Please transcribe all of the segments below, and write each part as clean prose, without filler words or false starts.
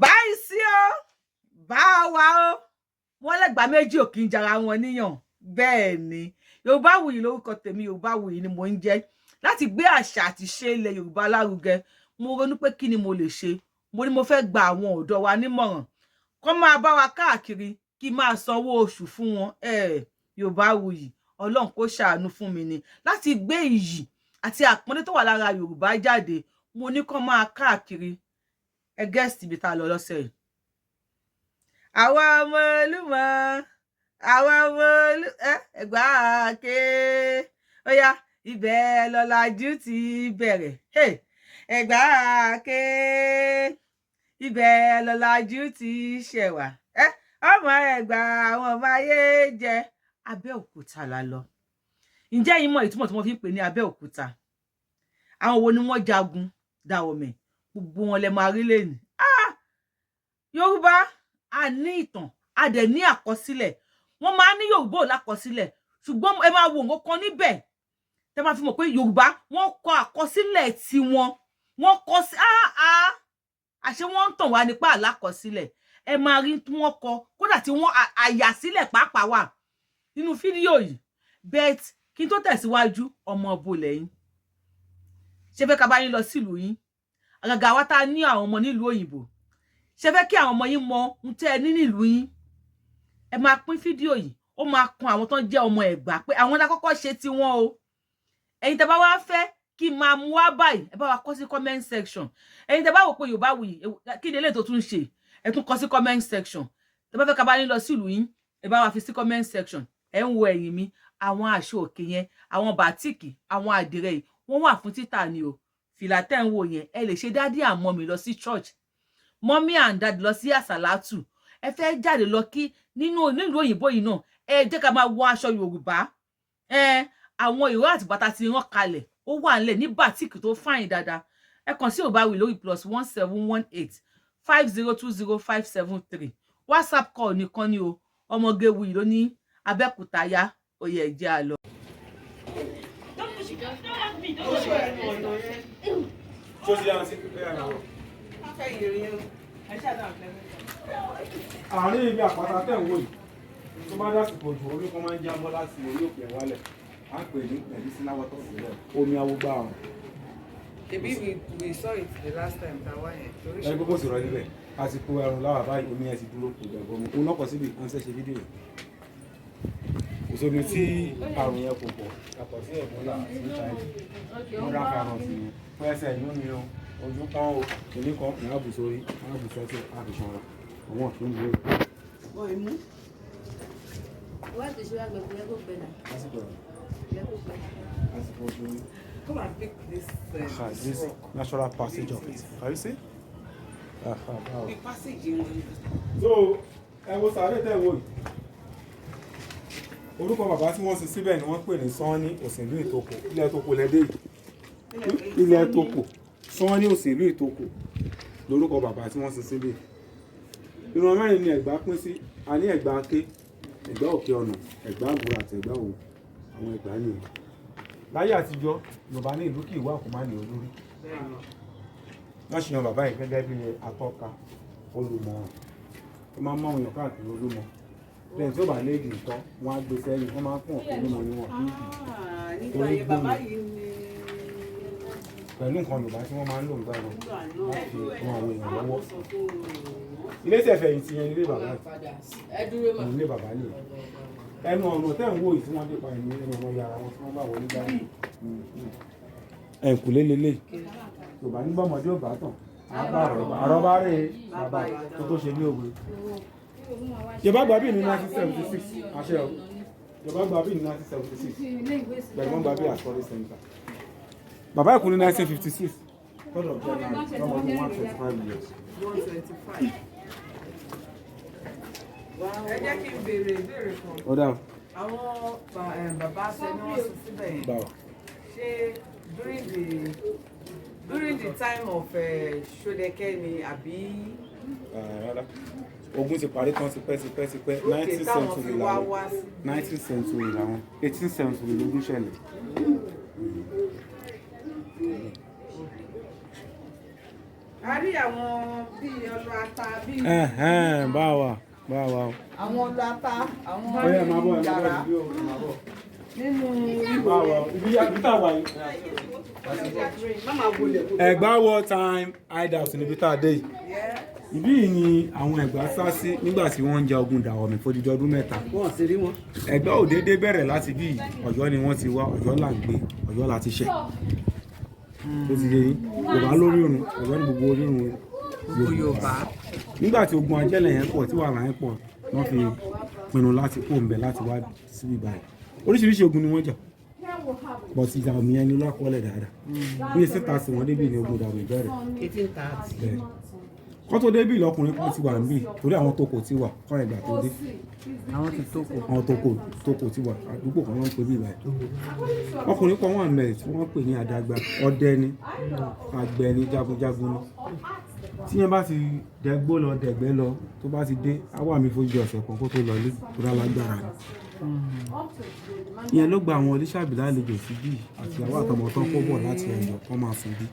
báyìí sí o bá wa o wọ́n lẹ́gbà méjì ò kí ń jara wọn níyàn bẹ́ẹ̀ ni Yorùbáwùyí lórúkọ tèmi Yorùbáwùyí ni mo ń jẹ́ láti gbé àṣà àti ṣe ilẹ̀ Yorùbá lárugẹ. Mo ronú pé kí ni mo lè ṣe, mo ní mo fẹ́ gba àwọn ọ̀dọ́ wa nímọ̀ràn kó máa bá wa káàkiri kí máa sanwó oṣù fún wọn. Yorùbáwùyí Ọlọ́run kó ṣàánú fún mi ni láti gbé iyì àti àpọ́nlé tó wà lára Yorùbá jáde. Mo ní kó máa káàkiri. Ẹ gẹ́sì ibi tá a lọ lọ́sẹ̀ yìí. Àwa ọmọ Olúmọ, àwa ọmọ Ẹ̀gbá ké, ó yá ibẹ̀ lọ́làjú ti bẹ̀rẹ̀. Ẹ̀gbá ké, ibẹ̀ lọ́làjú ti ṣẹ̀wà. Ọmọ Ẹ̀gbá àwọn ọmọ ayé jẹ. Abẹ́òkúta la lọ. Ǹjẹ́ yín mọ̀ ìtumọ̀ tí wọ́n fi ń pè ní Abẹ́òkúta? Àwọn wo ni wọ́n jagun Dahomey? Gbogbo wọn lẹ máa rí lẹ́nu. Yorùbá a ní ìtàn, a dẹ̀ ní àkọsílẹ̀. Wọ́n máa ní Yorùbá ò lákọsílẹ̀, ṣùgbọ́n ẹ máa wo nǹkan kan níbẹ̀ tẹ́ máa fi mọ̀ pé Yorùbá wọ́n kọ àkọsílẹ̀ tiwọn. Wọ́n kọ sí àṣẹ wọ́n ń tàn wá nípa àlákọsílẹ̀. Ẹ máa rí tí wọ́n kọ, kódà tí wọ́n àyàsílẹ̀ pàápàá wà nínú fídíò yìí. Bet kí n tó tẹ̀síwájú, ọmọ ọbọ lẹ́yìn. Ṣé fẹ́ ká bá yín lọ sílùú yín? Àgàgà wa tá ní àwọn ọmọ nílùú òyìnbó. Ṣé fẹ́ kí àwọn ọmọ yín mọ ohun tẹ́ ẹ ní nílùú yín? Ẹ máa pín fídíò yìí, ó máa kan àwọn tó ń jẹ́ ọmọ Ẹ̀gbá pé àwọn la kọ́kọ́ ṣe tí wọ́n o. Ẹ̀yin tẹ́ bá wá fẹ́ kí máa mú wá báyìí, ẹ bá wa kọ sí comment section. Ẹ̀yin tẹ́ bá wò pé Yorùbáwùyí kí ni eléyìí tó tún ṣe, ẹ tún kọ sí comment section. Tẹ́ bá fẹ́ ká bá yín lọ sílùú yín, ẹ bá wa fi sí comment section. Ẹ ń wo ẹ̀yìn mi, àwọn aṣọ òkè yẹn, àwọn bàtíìkì, àwọn àdìrẹ yìí, wọ́n wà fún títà ni o. Fìlà tẹ́ ń wò yẹn, ẹ lè ṣe daddy and mommy lọ sí church, mommy and dad lọ sí àsàlátù. Ẹ fẹ́ jáde lọ kí nínú òyìnbó yìí náà, ẹ jẹ́ ká máa wọ aṣọ Yorùbá. Àwọn ìró àti bàtà ti rán kalẹ̀, ó wà nílẹ̀ ní bàtíìkì tó fine dáadáa. Ẹ kàn sí Yorùbáwùyí lórí +1718 5020573. WhatsApp call nìkan ni o. Ọmọge Wùyí ló ní Abẹ́òkúta yá, oyè ẹ̀jẹ̀ àlọ́. Àárín ibi àpáta tẹ̀ ń wò yìí tó bá dásìkò jù orí kan máa ń jábọ́ láti orí òkè wálẹ̀. À ń pè ní medicinal water sílẹ̀, omi awúgbà ọ̀hún. Maybe we saw it the last time that one. Ẹ gbogbo sì rọ níbẹ̀ àsìkò ẹ̀rùn láwà báyìí omi ẹ̀ ti dúró kò gbẹ̀gbọ́ mu. Òun náà kọ síbi ìkànsẹ́ ṣe fídíò yìí. Ìṣòro tí àrùn yẹn kò pọ̀ yàtọ̀ sí Ebola àti HIV. Wọ́n dá karùn-ún sí i. Pẹ́sẹ̀ inú mi o, ojú kan o, kìnní kan kìí àbù sórí, àbù sẹ́sẹ̀, àbù sanra. Àwọn kìí lè. Wọ́n imú. Wọ́n ti ṣe wá gbẹ̀gbẹ̀ lẹ́gbẹ̀ẹ́ pẹ̀lá. Lásìkò rẹ̀. Lẹ́gbẹ̀ẹ́ pẹ̀lá. Lásìkò ojú. Come and pick this. This natural passage of it. Can you see? The passage in. So, ẹ wo sàárè tẹ́ wo yìí. Orúkọ bàbá tí wọ́n sin síbẹ̀ ni wọ́n pè ní Sanni Òsìnlú Ìtòkò. Ilẹ̀ Ìtòkò lẹ́dẹ̀ yìí. Ilẹ̀ Ìtòkò. Sanni Òsìnlú Ìtòkò lórúkọ bàbá tí wọ́n sin síbẹ̀. Ìran mẹ́rin ni Ẹ̀gbá pín sí. A ní Ẹ̀gbá Ké, Ẹ̀gbá Òkè Ọ̀nà, Ẹ̀gbá Àgbòrò àti Ẹ̀gbá Òwò. Àwọn Ẹ̀gbá nìyẹn. Láyé àtijọ́, Yorùbá ní ìlú kì í wà kó má ní olórí. Wọ́n ṣe yan bàbá yìí gẹ́gẹ́ bí atọ́ka, olùmọ̀ràn. Ó máa ń mọ̀ òyìn káàkiri Olúmọ. Lẹ́yìn tí ó bá léèdì ìtọ́, wọ́n á gbé sẹ́yìn, wọ́n máa ń pọ̀ Olúmọ ní wọn. Nígbà yẹn bàbá yìí ni. Pẹ̀lú nǹkan Yorùbá tí wọ́n máa ń lò ń gbà wọn láti ran àwọn èèyàn lọ́wọ́. Ilé ìṣẹ̀fẹ̀yìntì yẹn ilé bàbá yìí. Ilé bàbá yìí. Ẹnu ọ̀nà tẹ́ ń wò yìí tí wọ́n dé pa ẹ̀mí ẹnu ọmọ yàrá wọn tí wọ́n bá wọlé báyìí. Ẹ̀kùlé lélẹ̀. Yorùbá nígbà ọmọdé ò bá tàn. Àrọ́bá rẹ̀ bàbá tó tó ṣe ní òwe. Yorùbá gbà bí ní 1976 àṣẹ o. Yorùbá gbà bí ní 1976 pẹ̀lú wọn gbà bí àsọrí center. Bàbá ẹ̀kú ní 1956 3rd of January ọmọdún 125 years. 125. Ẹ jẹ́ kí n béèrè ìbéèrè kan. Ó dà. Àwọn bàbá ṣe ni wọ́n sùn síbẹ̀ yẹn. Ṣé during the time of SODÍKÍ ni àbí. Rárá. Ogun ti parí tán tipẹ́ 19th century làwọn 19th century làwọn 18th century lógún ṣẹlẹ̀. a rí àwọn bíi ọlọ ata bíi. báwa. Àwọn ọlọ ata, àwọn Ọyá máa bọ̀ yàrá nínú ibi tá a wà yìí. Ẹ̀gbá war time hideout níbi tá a dé yìí. Ibí yìí ni àwọn Ẹ̀gbá sá sí nígbà tí wọ́n ń ja ogun Dàwọ̀mí fódìdí ọdún mẹ́ta. wọ́n sì rí wọn. Ẹ̀gbá ò déédé bẹ̀rẹ̀ láti bí Ọ̀yọ́ ni wọ́n ti wá, Ọ̀yọ́ là ń gbé, Ọ̀yọ́ là ti ṣẹ̀. Ó ti yé yín, Yorùbá lórí òrùn, Ọ̀yọ́ ní gbogbo orí òrùn Yorùbá. Nígbà tí ogun Ajẹ́lẹ̀ yẹn pọ̀ tí wàhálà yẹn pọ̀, wọ́n fi pinnu láti kó ńbẹ̀ láti wá síbí báyìí. Oríṣiríṣi ogun ni wọ́n jà. But ìjà omi ẹni lákọọ́lẹ̀ dáadáa. Ní èsì ta sí wọn débì ní ogun Dàwọ̀mí bẹ̀rẹ̀. 1830. Kọ́ tó débì lọkùnrin kan ti wà níbí torí àwọn toko ti wà kọ́ Ẹ̀gbá tó dé. Àwọn ti tó kù. Àwọn toko ti wà àdúgbò kan wọ́n ń pè bí báyìí. Ọkùnrin kan wà mẹ́rin tí wọ́n pè ní Àdágbà, ọdẹ ni, àgbẹ̀ ni, jagunjagun ni. Tí yẹn bá ti dẹgbó lọ dẹ̀gbẹ́ lọ tó bá ti dé á wà mí fójú ọ̀sẹ̀ kan kó tó lọ ilé tó dá lágbára ni. Ìyẹn ló gba àwọn Oníṣàbí lálejò sí bí àti àwọn àtọmọ tán kó bọ̀ láti Ọ̀yọ́ kán máa sùn bí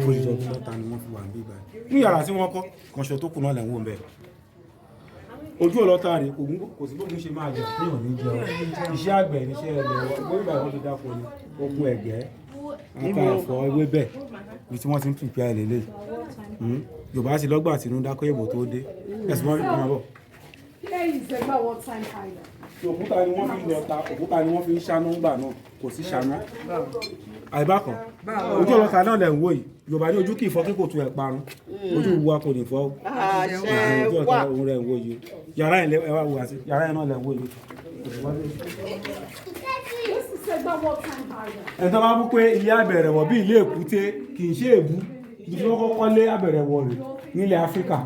fójú ọdún mẹ́ta ni wọ́n fi wà níbí báyìí. Ní yàrá tí wọ́n kọ́ kanṣọ tó kù náà lẹ̀ ń wò ń bẹ̀. Ojú ọlọ́ta rẹ̀ kò sí bógun ṣe máa jà ní òní jẹun. Iṣẹ́ àgbẹ̀ níṣẹ́ ẹ̀lẹ̀ wọ́n ìgbà ìwọ́n ti dáko ni okun ẹ̀gẹ́ ata ẹ̀fọ́ ewébẹ̀ ibi tí wọ́n ti ń pìpì àìlélẹ̀. Yorùbá ti lọ́gbà àtinúdá kó èbò tó dé ẹ̀sùn wọn rí kan bọ̀. Òkúta ni wọ́n fi ń lọta, òkúta ni wọ́n fi ń ṣáná ńgbà náà, kò sí ṣáná. Àìbákan, ojú ọlọ́ta náà lẹ̀ ń wò yìí, Yorùbá ní ojú kì í fọ́ kí kò tu ẹ̀ parun, ojú wa kò ní fọ́. Ojú ọ̀tá òun rẹ̀ ń wò yìí. Yàrá ẹ̀ wá wò àti yàrá ẹ̀ náà lẹ̀ ń wò yìí. Ẹ̀ tó bá bú pé ilé Àbẹ̀rẹ̀wọ̀ bí ilé Èkúté kì í ṣe èbú, ibi tí wọ́n kọ́kọ́ lé Àbẹ̀rẹ̀wọ̀ rẹ̀ nílẹ̀ Áfíríkà.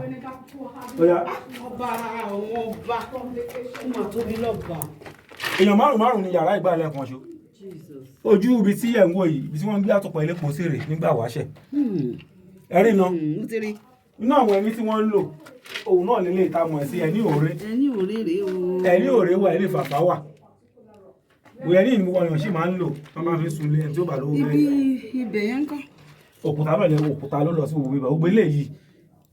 Ọba àwọn ọba ọmọ tóbi lọ́gbà. Èèyàn márùn-ún ni yàrá ìgbàlẹ̀ kan ṣo. Ojú ibi tí ẹ̀ ń wò yìí, ibi tí wọ́n ń gbé àtọ̀pọ̀ ilé pọ̀ sí rè nígbà wáṣẹ̀. Ẹ̀rí náà, inú àwọn ẹni tí wọ́n ń lò, òun náà lélẹ̀ ìtamọ̀ ẹ̀ sí ẹni òré. Ẹni òré rèé o. Ẹni òré wà, ẹni fàfà wà. Òyẹ ní ìmú ọyàn sì máa ń lò, wọ́n máa fi sun ilé ẹni tí ó bà lówó bẹ́ẹ̀. Ibẹ̀ yẹn ń kọ́. Òkúta bẹ̀rẹ̀ òkúta ló lọ sí gbogbo ibà. Gbogbo eléyìí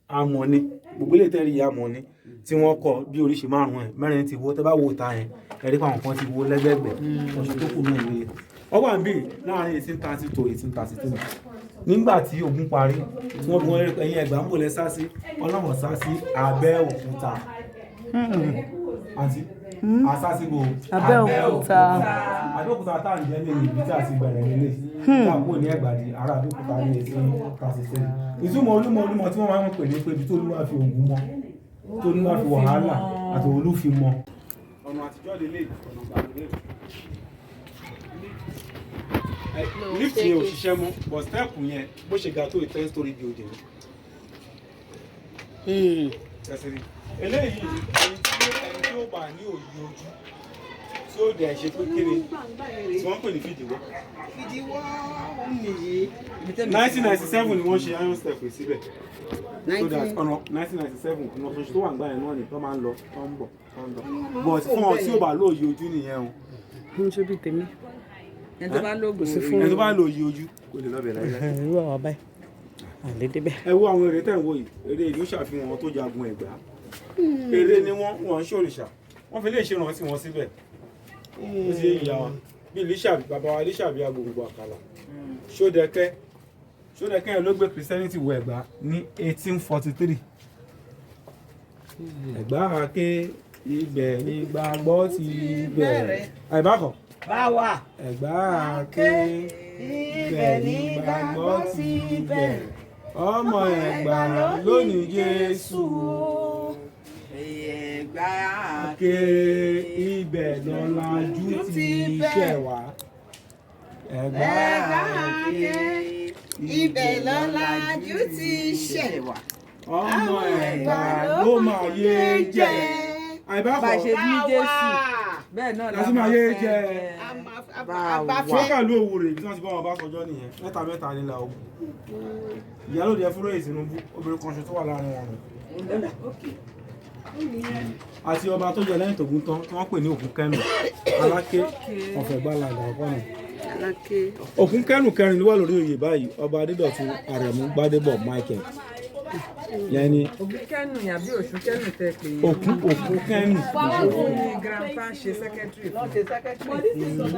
amọ̀ ni, gbogbo eléyìí tẹ́rì amọ̀ ni tí wọ́n kọ́ bí oríṣi márùn-ún ẹ̀ mẹ́rin ti wó tẹ́ bá wo ta yẹn ẹ̀rí pa àwọn kan ti wó lẹ́gbẹ̀gbẹ̀ ọ̀ṣun tó kù náà ìwé ọwọ́ àbí láàrin 1830 to 1833 nígbà tí ogun parí tí wọ́n bí wọ́n ẹ̀yìn Ẹ̀gbá ń bò lẹ́ sá sí ọlọ́wọ̀n sá sí Abẹ́òkúta àti àsásígbò Abẹ́òkúta. Abẹ́òkúta tá à ń jẹ́ lè ní ibi tí a ti bẹ̀rẹ̀ nílé tí a kúrò ní Ẹ̀gbá di ará Abẹ́òkúta ní 1837 ìtumọ̀ Olúmọ tí wọ́n máa ń pè ní pé ibi tó Olúwa fi Ògún mọ́ tó Olúwa fi wàhálà àti Olú fi mọ́. Ọ̀nà àtijọ́ lè lè ọ̀nà ìgbàlódé. Lift yẹn ò ṣiṣẹ́ mọ́ but step yẹn bó ṣe ga tó 10 story building. Eléyìí ẹni tí ó bá ní òye ojú tí ó dẹ̀ ṣe pé kéré tí wọ́n pè ní fìdíwọ́. Fìdíwọ́ nìyí. 1997 ni wọ́n ṣe iron step síbẹ̀. So that ọ̀nà 1997 ọ̀nà tuntun tó wà ń gbà yẹn náà ni tó máa ń lọ tó ń bọ̀ tó ń lọ. But fún ọ tí ó bá lóye ojú nìyẹn o. Mo ṣe bí tèmi. Ẹni tó bá lóògùn sí Ẹni tó bá lóye ojú kò lè lọ́bẹ̀ láyé. irú àwọn báyìí àlè débẹ̀. Ẹ wo àwọn eré tẹ̀ ń wò yìí eré ìlú ṣàfihàn wọn tó jagun Ẹ̀gbá. Eré ni wọ́n ń ṣòrìṣà wọ́n fi lè ṣe ìrántí wọn síbẹ̀. Ó ti yá wa bí Lísàbí bàbá wa Lísàbí Agbòǹgbò Àkàlà Ṣódẹkẹ́ yẹn ló gbé Christianity wọ Ẹ̀gbá ní 1843. Ẹ̀gbá ké ibẹ̀ ni gbàgbọ́ ti bẹ̀rẹ̀. Àìbákọ̀. Báwa. Ẹ̀gbá ké ibẹ̀ ni gbàgbọ́ ti bẹ̀rẹ̀. Ọmọ Ẹ̀gbá lónìí Jésù. Ẹ̀gbá ké ibẹ̀ lọ́làjú ti ṣẹ̀ wá. Ẹ̀gbá ké ibẹ̀ lọ́làjú ti ṣẹ̀ wá. ọmọ Ẹ̀gbá ló máa yé jẹ́. Àìbákọ̀. Bá a ṣe bí Jésù bẹ́ẹ̀ náà láti máa yé jẹ́. Àbáfẹ́. Ló òwú rẹ̀ bí wọ́n ti bá wọn bá sọjọ́ nìyẹn mẹ́ta nílà ogun. Ìyálóde Fúróyè Tinubu obìnrin kan ṣe tó wà láàrin wọn. Àti ọba tó jẹ lẹ́yìn tògún tán tí wọ́n pè ní Òkun Kẹ́nù Aláké ọ̀fẹ́ gbálà àdàkọ́nà. Òkun Kẹ́nù kẹrin ló wà lórí oyè báyìí ọba Adédọ̀tun Àrẹ̀mú Gbádébọ̀ Michael yẹn ni òbí kẹ́nu yàbí oṣù kẹ́nu tẹ́ pé òkú kẹ́nu. ní grandpa ṣe secretary fún.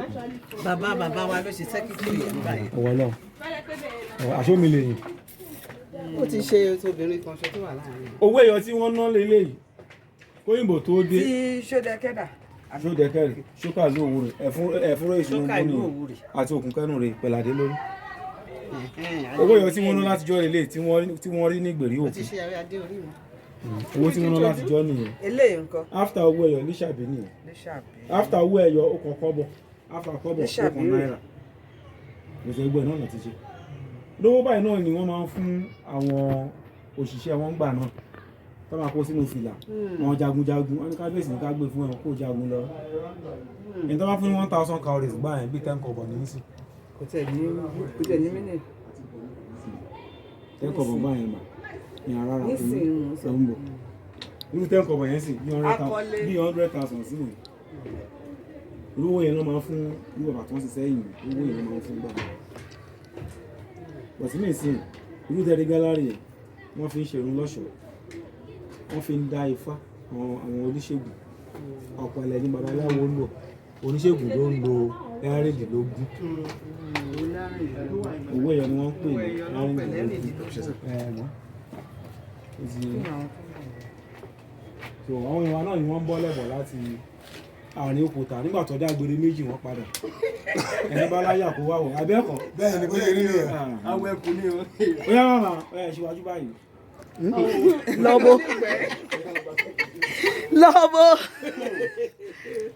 Bàbá wa ló ṣe secretary yẹn báyìí. ọwọ́ náà àṣómi lè yìn. Ó ti ṣe obìnrin kan ṣe tó wà láàrin. owó ẹyọ tí wọ́n ná lélẹ̀ yìí kóyìnbó tó dé. tí ṣódẹkẹ́dà. ṣódẹkẹ́rì ṣókà lóòwò rẹ̀ ẹ̀fúnrẹ́ ìṣúná múni àti òkun kẹ́nu rẹ̀ pẹ̀ládé lórí. owó ẹyọ tí wọ́n ná látijọ́ lélẹ̀ tí wọ́n rí ní gbèrí òkú. owó tí wọ́n ná látijọ́ nìyẹn. eléyìí nǹkan. after owó ẹyọ níṣàbí nìyẹn. after owó ẹyọ ó kàn kọ́bọ̀ after kọ́bọ̀ ó kàn náírà. gbèsè ẹgbẹ́ náà láti ṣe. lówó báyìí náà ni wọ́n máa ń fún àwọn òṣìṣẹ́ wọn gbà náà tó máa kó sínú fìlà àwọn jagunjagun wọn ní kábíyèsí ní ká gbé fún ẹwọn kó jagun lọ ẹni tó bá fún ní 1000 calories gbà yẹn bí 10 kọ́bọ̀ ní sí. kò tẹ̀ ní mínì. 10 kọ́bọ̀ gbà yẹn mà ní ara rà fún ọmọ irú 10 kọ́bọ̀ yẹn sì bí 100,000 sí ni olówó yẹn ló máa ń fún ní bàbá tó ń ṣiṣẹ́ yìí owó yẹn ló máa ń fún gbà bọ̀tí ní ìsìn irú tẹ́rí gálárì wọ́n fi ń ṣerun lọ́ṣọ̀ọ́ wọ́n fi ń dá ifá àwọn oníṣègùn ọ̀pọ̀lẹ̀ ní babaláwo ń lò oníṣègùn ló ń lo ẹ̀rìndínlógún owó yẹn ni wọ́n ń pè ní ẹ̀rìndínlógún. so àwọn ìwà náà ni wọ́n ń bọ́ lẹ́bọ̀ láti àárín òkúta nígbà tó dágbére méjì wọ́n padà ẹni bá láyà kó wà wọ̀ abẹ́ẹ̀kọ́. bẹ́ẹ̀ ni kò lè rí rẹ̀ àwọn ẹkùn ní o. ó yá màmá ó yá síwájú báyìí. Lọ́bọ̀.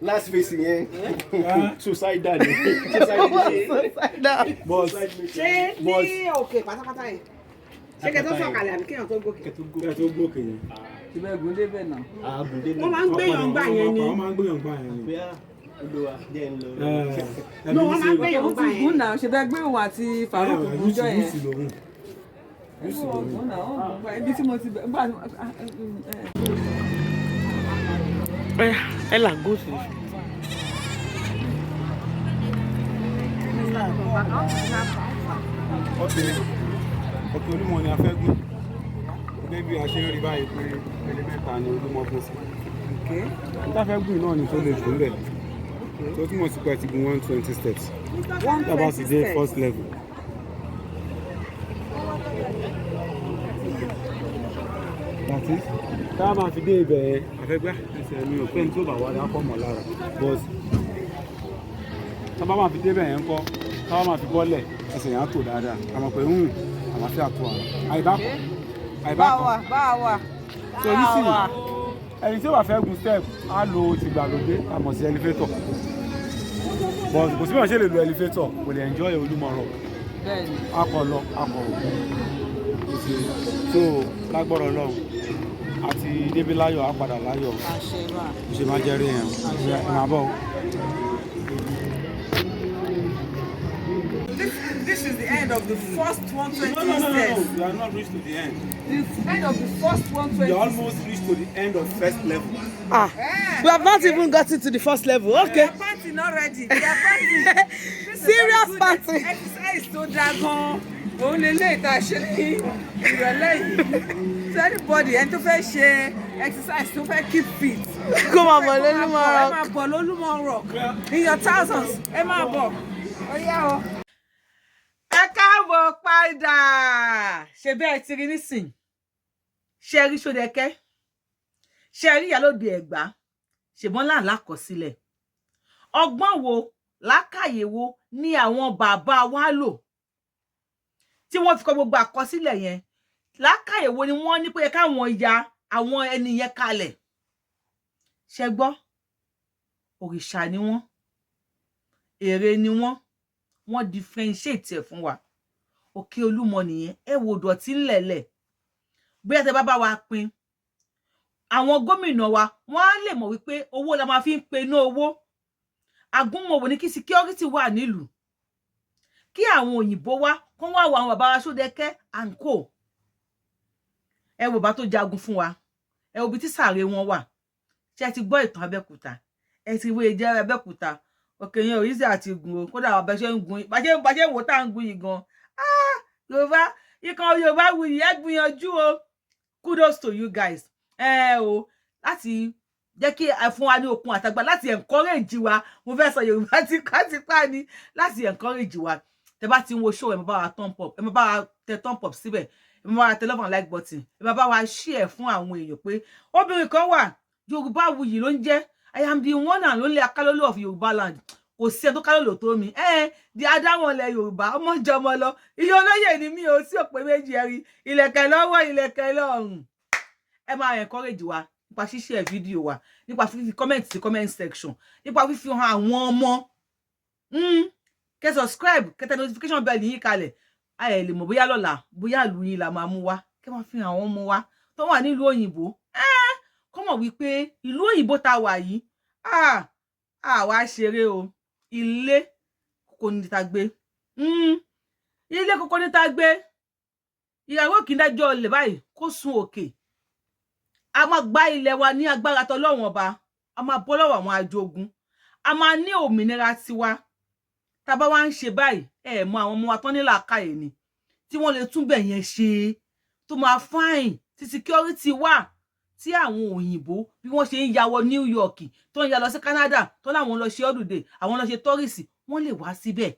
last face yẹn suicidal ni. Boss. Ṣé ní òkè pátápátá yìí? Ṣé kẹ́ tó sọ̀kalẹ̀ àbí kéèyàn tó gòkè? Kẹ́ tó gòkè yẹn. Ibẹ̀ gùn débẹ̀ náà. àgùndé ni. Wọ́n máa ń gbéyàn gbà yẹn ni. Wọ́n máa ń gbéyàn gbà yẹn ni. bóyá olùwà jẹ́ ń lọ. No, wọ́n máa ń gbéyàn ó gbà ti gùn yẹn. náà ṣe bẹ́ẹ̀ gbé òun àti Farouk gúnjọ́ yẹn. Ibi tí mo ti bẹ̀ gbà. Ẹ là ń gòsì. Òkè Olúmọ ni a fẹ́ gùn gẹ́gẹ́ bí a ṣe ń rí báyìí pé ẹni mẹ́ta ni Olúmọ fún sí. Níta fẹ́ gùn náà ni tó lè jù lẹ̀ tó túmọ̀ sí pé ti gun 120 steps tábà sì dé first level. Àti tábà máa fi dé ibẹ̀ àfẹ́gbá ẹsẹ̀ mi ò pé ní tó bá wà dápọ̀ mọ́ lára but tábà máa fi dé ibẹ̀ yẹn kọ́ tábà máa fi bọ́lẹ̀ ẹsẹ̀ yẹn á tò dáadáa àmọ́ pé àlàáfíà tó àrùn àìbákan Báwa. so yìí sì ẹni tí ó bá fẹ́ gun step á lo tìgbàlódé àmọ̀ sí elevator but kò sí bí wọ́n ṣe lè lo elevator kò lè enjoy Olúmọ rock Bẹ́ẹ̀ni. akọ lọ akọ òkú so lágbọ́rọ̀ Ọlọ́run àti débi láyọ̀ á padà láyọ̀ ṣe máa jẹ́rí ẹ̀ máa bọ̀. This is the end of the first 120 No, steps. you are not reached to the end. The end of the first 120. You almost reached to the end of first level. We have not even gotten to the first level. Okay. We are partying already. We are partying. Serious party. Exercise tó dágan. Òun lè lé ìta ṣe ní ìrọ̀lẹ́ yìí. So anybody ẹni tó fẹ́ ṣe exercise tó fẹ́ keep fit. Kó máa bọ̀ l'Olúmọ rock. Ẹ máa bọ̀ l'Olúmọ rock. In your thousands. Ẹ máa bọ̀. Ó yá o. Ẹ káàbọ̀ padà. Ṣé bẹ́ẹ̀ ti rí nísìn? Ṣé rí Ṣódẹkẹ́? Ṣé rí Ìyálóde Ẹ̀gbá? Ṣèbọn láàlá kọ sílẹ̀. Ọgbọ́n wo, lákàyè wo ni àwọn bàbá wa lò? Tí wọ́n fi kọ gbogbo àkọsílẹ̀ yẹn. Lákàyè wo ni wọ́n ní pé káwọn ya àwọn ẹni yẹn kalẹ̀? Ṣé gbọ́? Òrìṣà ni wọ́n. Ère ni wọ́n. Wọ́n differentiate ẹ̀ fún wa. Òkè Olúmọ nìyẹn. Ẹ wo dọ̀tí ńlẹ̀lẹ̀. Bóyá tẹ́ bá bá wa pín. Àwọn gómìnà wa wọ́n á lè mọ̀ wípé owó la máa fi ń pe iná owó. Agúnmọ̀wò ní kí security wà nílùú. Kí àwọn òyìnbó wá kán wá wo àwọn bàbá wa Ṣódẹkẹ́ and co. Ẹ wo bá tó jagun fún wa. Ẹ wo bí tí sàárè wọn wà. Ṣé ti gbọ́ ìtàn Abẹ́òkúta? Ẹ ti wo ìjẹ́ Abẹ́òkúta. Òkè yẹn ò easy àti gùn o. Kódà bá ṣe ń gùn. Bá ṣe wò tá ń gùn yìí gan. Yorùbá, ikán Yorùbá wuyì ẹ gbìyànjú o. kudos to you guys o láti jẹ́ kí fún wa ní okun àtàgbà láti encourage wa mo fẹ́ sọ Yorùbá tipátipá ni láti encourage wa tẹ́ bá ti ń wo show ẹ má bá wa thumb up ẹ má bá wa tẹ thumb up síbẹ̀ ẹ má bá wa tẹ love and like button ẹ má bá wa share fún àwọn èèyàn pé obìnrin kan wà Yorùbáwùyí ló ń jẹ́ I am the one and only Akalolo of Yorùbá land kò sí ẹ tó kálòlò tó mi di adáwọnlẹ̀ Yorùbá ọmọ jọmọ lọ iye olóyè ni mi ò sí òpè méjì ẹ̀rí ìlẹ̀kẹ̀ lọ́wọ́ ìlẹ̀kẹ̀ lọ́rùn ẹ máa encourage wa nípa ṣíṣe fídíò wa nípa fífi comment sí comment section nípa fífi hàn àwọn ọmọ kẹ́ subscribe kẹ́ tẹ notification bell yín kalẹ̀ ayẹ lè mọ̀ bóyá lọ́la bóyá ìlú yín la máa mú wá kẹ́ máa fi hàn àwọn ọmọ wa tó wà nílùú òyìnbó kọ́ mọ̀ wípé ìlú òyìnbó tá wà yìí wá ṣeré o ilé kókó ní ta gbé ilé kókó ní ta gbé ìyàwó kì í dájọ́ olè báyìí kó sun òkè a máa gba ilẹ̀ wa ní agbára tọlọ́run ọba a máa bọ́ lọ́wọ́ àwọn ajogun a máa ní òmìnira tiwa tá bá wá ń ṣe báyìí mọ àwọn ọmọ wa tán ní làákàyè ni tí wọ́n lè tún bẹ̀ yẹn ṣe tó máa fine tí security wà tí àwọn òyìnbó bí wọ́n ṣe ń ya wọ New York tó ń ya lọ sí Canada tó láwọn lọ ṣe holiday àwọn lọ ṣe tourist wọ́n lè wá síbẹ̀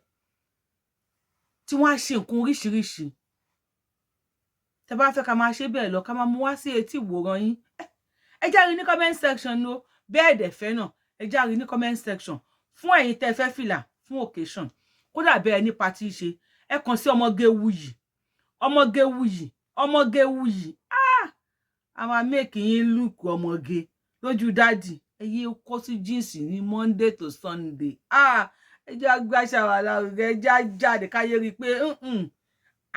tí wọ́n á ṣe nǹkan oríṣiríṣi tẹ́ bá fẹ́ ká máa ṣe bẹ́ẹ̀ lọ ká máa mú wá sí etí ìwòran yín ẹ járe ní comment section no bẹ́ẹ̀ dẹ̀ fẹ́ náà ẹ járe ní comment section fún ẹ̀yin tẹ́ fẹ́ fìlà fún occasion kódà bẹ́ẹ̀ ní party ṣe ẹ kàn sí ọmọge wuyì a máa make yín look ọmọge lójú dádì ẹ yé kó sí jeans ní Monday to Sunday ẹ jẹ́ agbáṣà wà lárugẹ ẹ jẹ́ jáde káyé rí i pé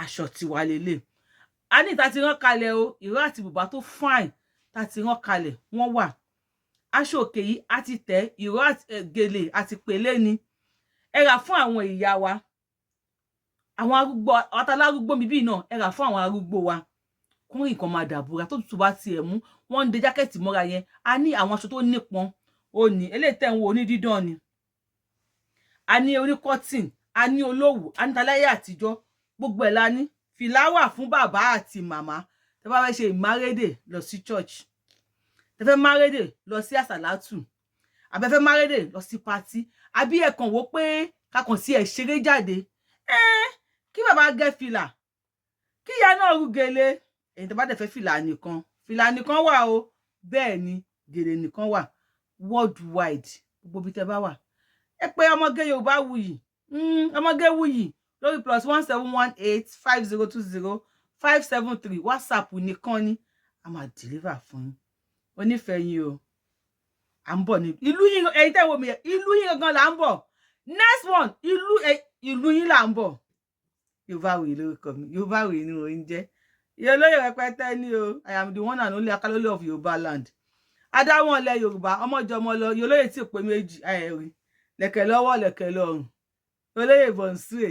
aṣọ tiwa lélẹ̀ a ní ìta ti rán kalẹ̀ o ìró àti bùbá tó fine ta ti rán kalẹ̀ wọ́n wà aṣọ òkè yìí a ti tẹ̀ ìró àti gèlè àti pèlé ni ẹ rà fún àwọn ìyá wa àwọn arúgbó àtàlárúgbó bíbí náà ẹ rà fún àwọn arúgbó wa kún nǹkan máa dàbúra tó tutù bá tiẹ̀ mú wọ́n ń de jákẹ́ẹ̀tì mọ́ra yẹn a ní àwọn aṣọ tó nípọn ó ní eléyìí tẹ́ ń wo onídídán ni a ní oní cotton a ní olówù a ní taláyé àtijọ́ gbogbo ẹ̀ la ní fìlà wà fún bàbá àti màmá tẹ́ bá fẹ́ ṣe ìmárédè lọ sí church tẹ́ fẹ́ márédè lọ sí àsàlátù àbẹ́fẹ́ márédè lọ sí pátí àbí ẹ kàn wò pé kakàn sí ẹ̀ ṣeré jáde kí bàbá gẹ́ fìlà kí ìyá náà rú gèlè èyí tó bá dẹ̀ fẹ́ fìlà nìkan wà o bẹ́ẹ̀ ni gèlè nìkan wà worldwide gbogbo bí tẹ́ bá wà ẹ pé ọmọge Yorùbáwùyí ọmọge wuyì lórí +1718 5020 573 WhatsApp nìkan ni a máa deliver fún yín onífẹ̀ẹ́ yín o à ń bọ̀ ní ìlú yín ẹ̀yin tẹ́ wò mí ìlú yín gangan là ń bọ̀ next one ìlú yín là ń bọ̀ Yorùbáwùyí lórúkọ mi Yorùbáwùyí ni mo ń jẹ́ iye olóyè rẹpẹtẹ ni o I am the one and only Akalolo of Yorùbá land adáwọn ilẹ̀ Yorùbá ọmọjọmọ lọ iye olóyè tí ò pé méjì ayẹ̀rí lẹ̀kẹ̀ lọ́wọ́ lẹ̀kẹ̀ lọ́rùn olóyè bọ̀nsúè